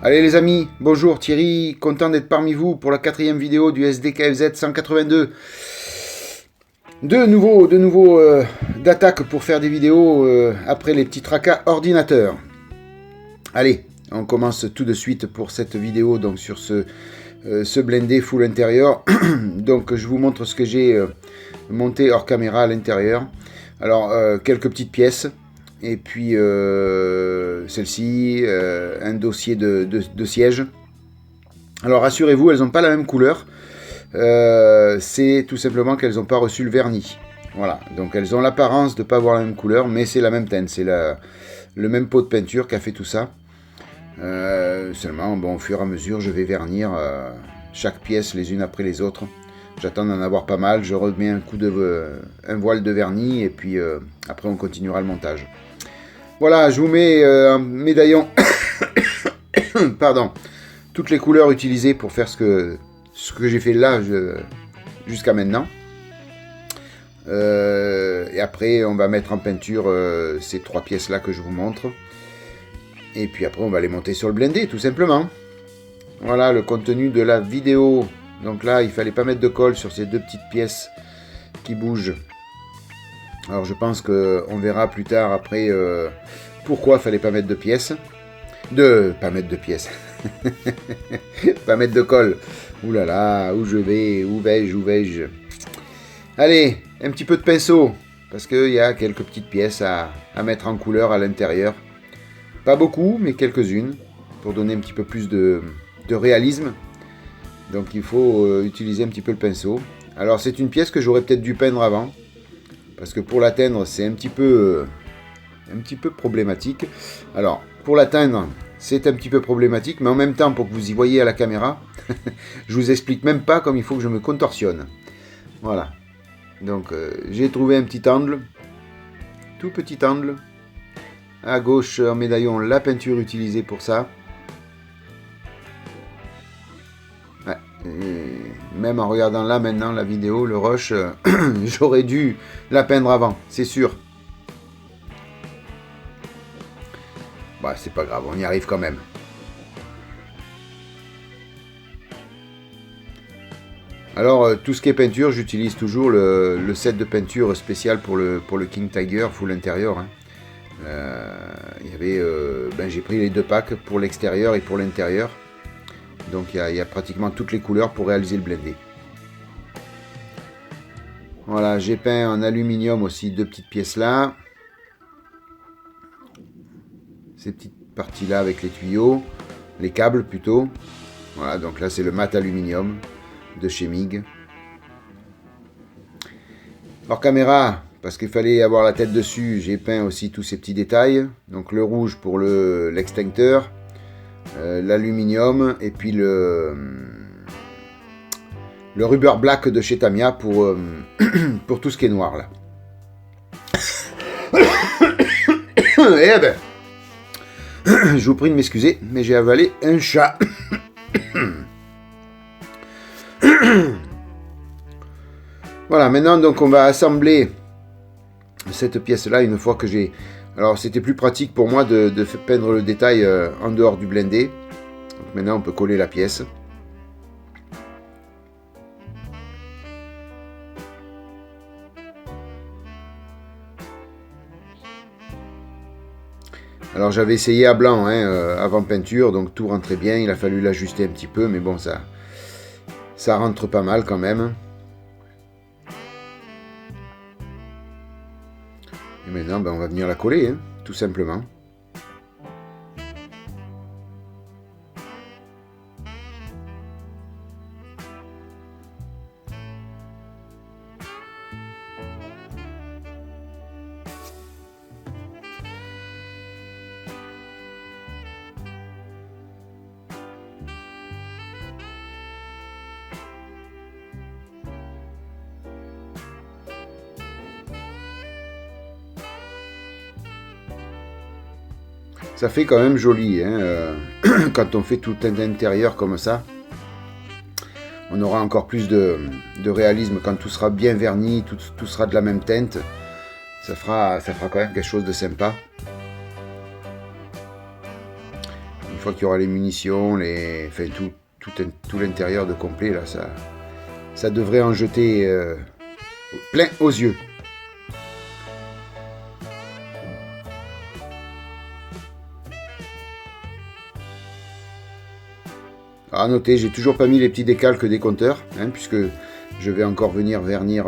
Allez les amis, bonjour Thierry, content d'être parmi vous pour la 4e vidéo du SDKFZ 182. De nouveau d'attaque pour faire des vidéos après les petits tracas ordinateurs. Allez, on commence tout de suite pour cette vidéo donc sur ce blindé full intérieur. Donc je vous montre ce que j'ai monté hors caméra à l'intérieur. Alors quelques petites pièces. Et puis celle-ci, un dossier de siège. Alors rassurez-vous, elles n'ont pas la même couleur. C'est tout simplement qu'elles n'ont pas reçu le vernis. Voilà, donc elles ont l'apparence de ne pas avoir la même couleur, mais c'est la même teinte. C'est le même pot de peinture qui a fait tout ça. Seulement, bon, au fur et à mesure, je vais vernir chaque pièce les unes après les autres. J'attends d'en avoir pas mal. Je remets un voile de vernis et puis après on continuera le montage. Voilà, je vous mets un médaillon, pardon, toutes les couleurs utilisées pour faire ce que j'ai fait là jusqu'à maintenant. Et après, on va mettre en peinture ces 3 pièces-là que je vous montre. Et puis après, on va les monter sur le blindé, tout simplement. Voilà le contenu de la vidéo. Donc là, il fallait pas mettre de colle sur ces 2 petites pièces qui bougent. Alors je pense qu'on verra plus tard après pourquoi il fallait pas mettre de pièces. Pas mettre de pièces. Pas mettre de colle. Ouh là là, où vais-je. Allez, un petit peu de pinceau. Parce qu'il y a quelques petites pièces à mettre en couleur à l'intérieur. Pas beaucoup, mais quelques-unes. Pour donner un petit peu plus de réalisme. Donc il faut utiliser un petit peu le pinceau. Alors c'est une pièce que j'aurais peut-être dû peindre avant. Parce que pour l'atteindre, c'est un petit peu problématique. Alors, pour l'atteindre, c'est un petit peu problématique, mais en même temps, pour que vous y voyez à la caméra, je vous explique même pas comme il faut que je me contorsionne. Voilà. Donc, j'ai trouvé un petit angle, tout petit angle. À gauche, en médaillon, la peinture utilisée pour ça. Ouais. Et même en regardant là maintenant la vidéo, le rush, j'aurais dû la peindre avant, c'est sûr. Bah, c'est pas grave, on y arrive quand même. Alors, tout ce qui est peinture, j'utilise toujours le set de peinture spécial pour le King Tiger full intérieur. Hein. Il y avait, j'ai pris les 2 packs pour l'extérieur et pour l'intérieur. Donc il y a pratiquement toutes les couleurs pour réaliser le blindé. Voilà, j'ai peint en aluminium aussi 2 petites pièces là. Ces petites parties là avec les tuyaux, les câbles plutôt. Voilà, donc là c'est le mat aluminium de chez MIG. Hors caméra, parce qu'il fallait avoir la tête dessus, j'ai peint aussi tous ces petits détails. Donc le rouge pour l'extincteur. L'aluminium et puis le rubber black de chez Tamiya pour tout ce qui est noir là. Et ben, je vous prie de m'excuser, mais j'ai avalé un chat. Voilà, maintenant donc on va assembler cette pièce là une fois que j'ai... Alors c'était plus pratique pour moi de peindre le détail en dehors du blindé. Donc maintenant on peut coller la pièce. Alors j'avais essayé à blanc avant peinture, donc tout rentrait bien. Il a fallu l'ajuster un petit peu, mais bon ça rentre pas mal quand même. Et maintenant on va venir la coller, hein, tout simplement. Ça fait quand même joli, hein, quand on fait tout un intérieur comme ça. On aura encore plus de réalisme quand tout sera bien verni, tout sera de la même teinte. Ça fera quand même quelque chose de sympa. fois qu'il y aura les munitions, enfin, tout l'intérieur de complet, là, ça devrait en jeter plein aux yeux. À noter, j'ai toujours pas mis les petits décalques des compteurs, hein, puisque je vais encore venir vernir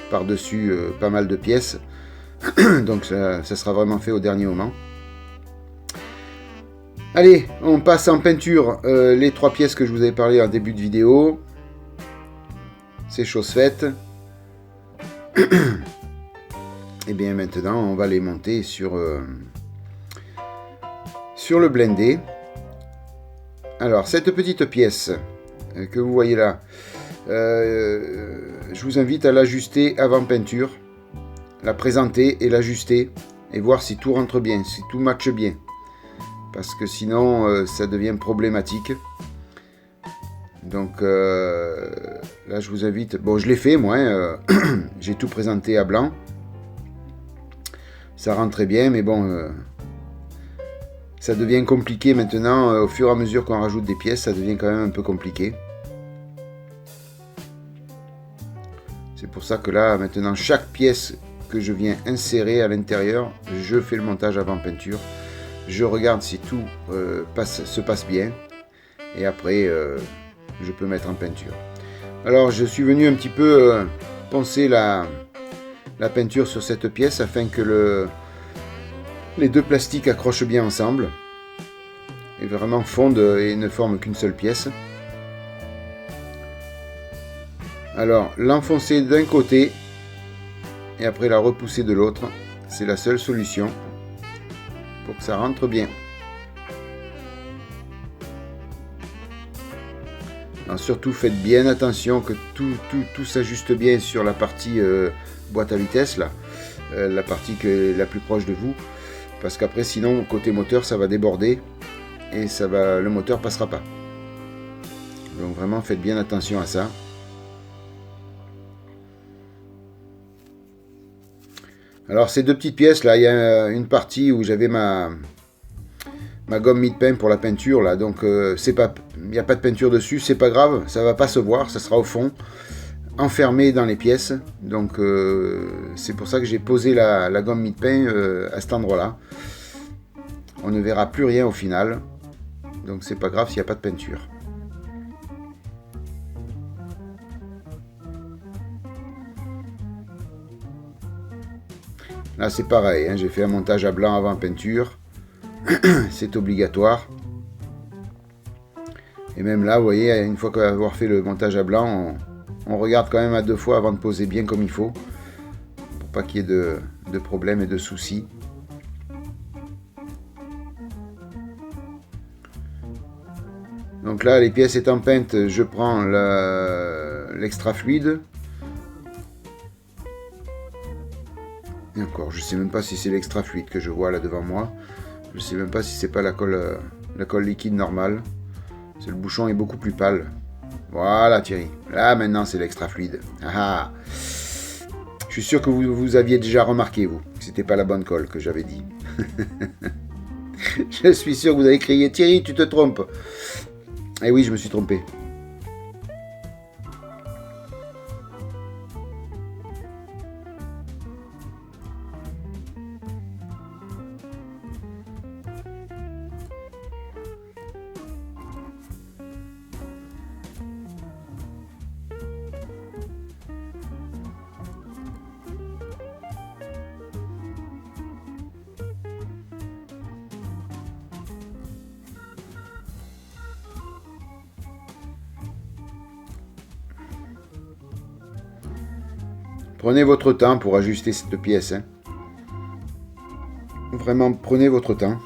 par-dessus pas mal de pièces. Donc ça sera vraiment fait au dernier moment. Allez, on passe en peinture les 3 pièces que je vous avais parlé en début de vidéo. C'est chose faite. Et bien maintenant, on va les monter sur le blendé. Alors, cette petite pièce que vous voyez là, je vous invite à l'ajuster avant peinture, la présenter et l'ajuster, et voir si tout rentre bien, si tout matche bien. Parce que sinon, ça devient problématique. Donc, là, je vous invite... Bon, je l'ai fait, moi, j'ai tout présenté à blanc. Ça rentre très bien, mais bon... ça devient compliqué maintenant, au fur et à mesure qu'on rajoute des pièces, ça devient quand même un peu compliqué. C'est pour ça que là, maintenant, chaque pièce que je viens insérer à l'intérieur, je fais le montage avant peinture. Je regarde si tout se passe bien. Et après, je peux mettre en peinture. Alors, je suis venu un petit peu poncer la peinture sur cette pièce afin que les 2 plastiques accrochent bien ensemble et vraiment fondent et ne forment qu'une seule pièce. Alors, l'enfoncer d'un côté et après la repousser de l'autre, c'est la seule solution pour que ça rentre bien. Alors, surtout, faites bien attention que tout s'ajuste bien sur la partie boîte à vitesse, là, la partie la plus proche de vous. Parce qu'après, sinon, côté moteur, ça va déborder et le moteur passera pas. Donc vraiment, faites bien attention à ça. Alors, ces 2 petites pièces là, il y a une partie où j'avais ma gomme mie-de-pain pour la peinture là. Donc, il n'y a pas de peinture dessus, c'est pas grave, ça va pas se voir, ça sera au fond, enfermé dans les pièces. Donc c'est pour ça que j'ai posé la gomme mie-de-pain à cet endroit là. On ne verra plus rien au final, donc c'est pas grave s'il n'y a pas de peinture. Là c'est pareil, hein, j'ai fait un montage à blanc avant peinture. C'est obligatoire. Et même là, vous voyez, une fois qu'avoir fait le montage à blanc, on regarde quand même à 2 fois avant de poser bien comme il faut, pour pas qu'il y ait de problèmes et de soucis. Donc là, les pièces étant peintes, je prends l'extra fluide. Et encore, je sais même pas si c'est l'extra fluide que je vois là devant moi. Je sais même pas si c'est pas la colle liquide normale. Le bouchon est beaucoup plus pâle. Voilà Thierry. Là maintenant c'est l'extra fluide. Ah, je suis sûr que vous aviez déjà remarqué vous que c'était pas la bonne colle que j'avais dit. Je suis sûr que vous avez crié Thierry, tu te trompes. Eh oui, je me suis trompé. Prenez votre temps pour ajuster cette pièce. Hein. Vraiment, prenez votre temps.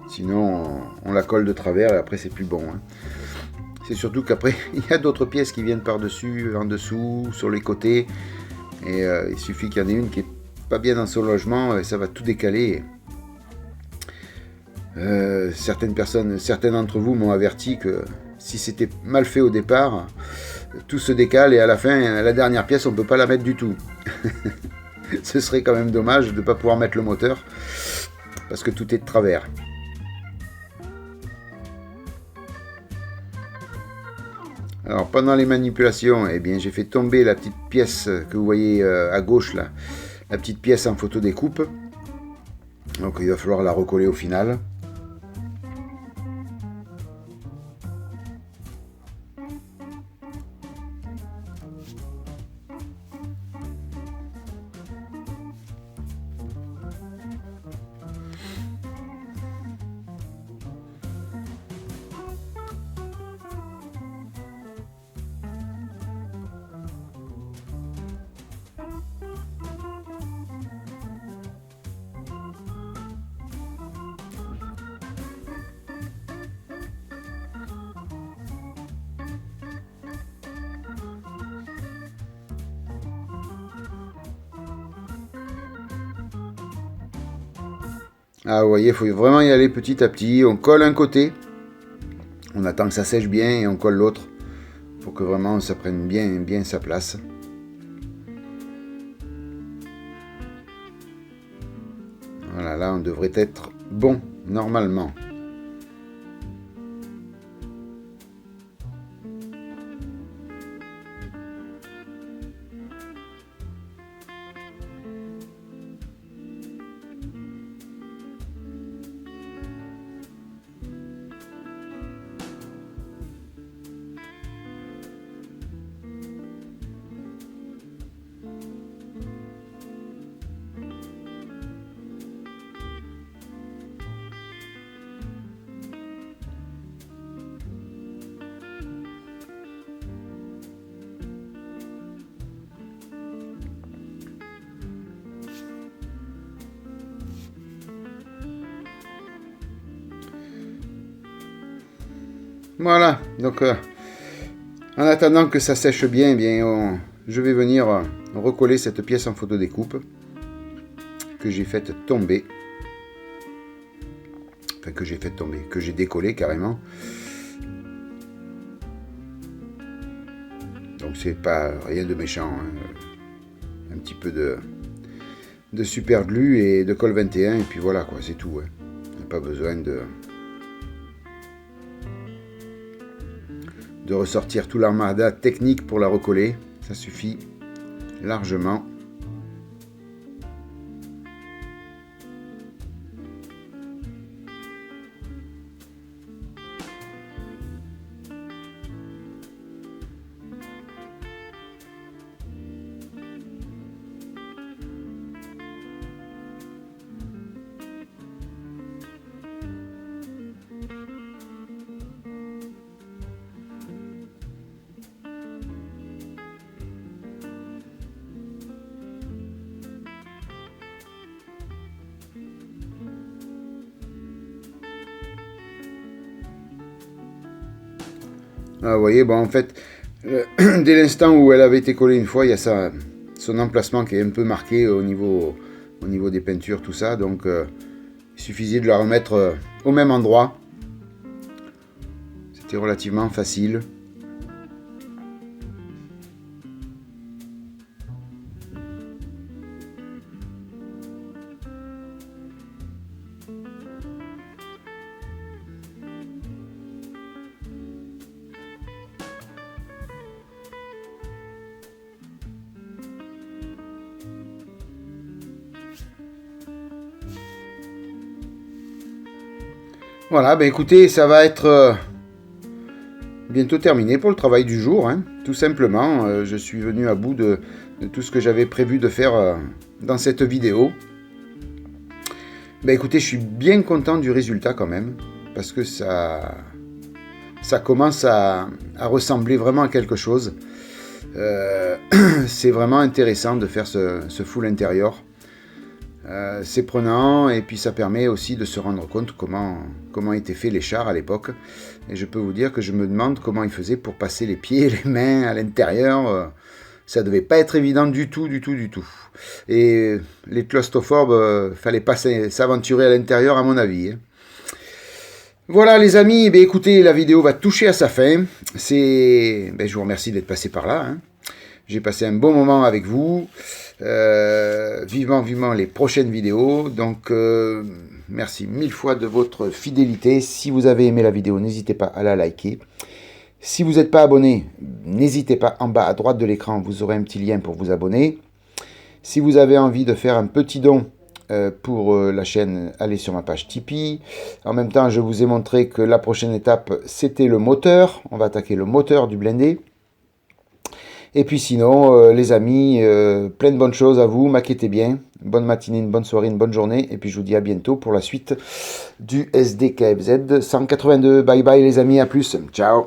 Sinon, on la colle de travers et après, c'est plus bon. Hein. C'est surtout qu'après, il y a d'autres pièces qui viennent par-dessus, en dessous, sur les côtés. Et il suffit qu'il y en ait une qui n'est pas bien dans son logement et ça va tout décaler. Certains d'entre vous m'ont averti que si c'était mal fait au départ, tout se décale et à la fin, la dernière pièce, on ne peut pas la mettre du tout. Ce serait quand même dommage de ne pas pouvoir mettre le moteur. parce que tout est de travers. Alors pendant les manipulations, eh bien j'ai fait tomber la petite pièce que vous voyez à gauche là, la petite pièce en photo découpe. Donc il va falloir la recoller au final. Ah, vous voyez, il faut vraiment y aller petit à petit. On colle un côté, on attend que ça sèche bien et on colle l'autre pour que vraiment ça prenne bien sa place. Voilà, là on devrait être bon normalement. Voilà, donc en attendant que ça sèche bien, je vais venir recoller cette pièce en photo découpe que j'ai faite tomber. Enfin, que j'ai décollé carrément. Donc c'est pas rien de méchant, hein. Un petit peu de super glue et de colle 21 et puis voilà quoi, c'est tout. Hein. On n'a pas besoin de ressortir tout l'armada technique pour la recoller, ça suffit largement. Ah, vous voyez, bon, en fait, dès l'instant où elle avait été collée une fois, il y a son emplacement qui est un peu marqué au niveau des peintures, tout ça. Donc, il suffisait de la remettre au même endroit. C'était relativement facile. Voilà, ben écoutez, ça va être bientôt terminé pour le travail du jour, hein. Tout simplement. Je suis venu à bout de tout ce que j'avais prévu de faire dans cette vidéo. Ben écoutez, je suis bien content du résultat quand même, parce que ça commence à ressembler vraiment à quelque chose. C'est vraiment intéressant de faire ce full intérieur. C'est prenant et puis ça permet aussi de se rendre compte comment étaient faits les chars à l'époque. Et je peux vous dire que je me demande comment ils faisaient pour passer les pieds et les mains à l'intérieur. Ça devait pas être évident du tout. Et les claustrophobes, fallait pas s'aventurer à l'intérieur à mon avis. Hein. Voilà les amis, écoutez, la vidéo va toucher à sa fin. Je vous remercie d'être passé par là. Hein. J'ai passé un bon moment avec vous. Vivement les prochaines vidéos. Donc, merci 1000 fois de votre fidélité. Si vous avez aimé la vidéo, n'hésitez pas à la liker. Si vous n'êtes pas abonné, n'hésitez pas, en bas à droite de l'écran, vous aurez un petit lien pour vous abonner. Si vous avez envie de faire un petit don pour la chaîne, allez sur ma page Tipeee. En même temps, je vous ai montré que la prochaine étape, c'était le moteur. On va attaquer le moteur du blindé. Et puis sinon, les amis, plein de bonnes choses à vous, maquettez bien. Bonne matinée, une bonne soirée, une bonne journée. Et puis je vous dis à bientôt pour la suite du SDKFZ 182. Bye bye les amis, à plus. Ciao.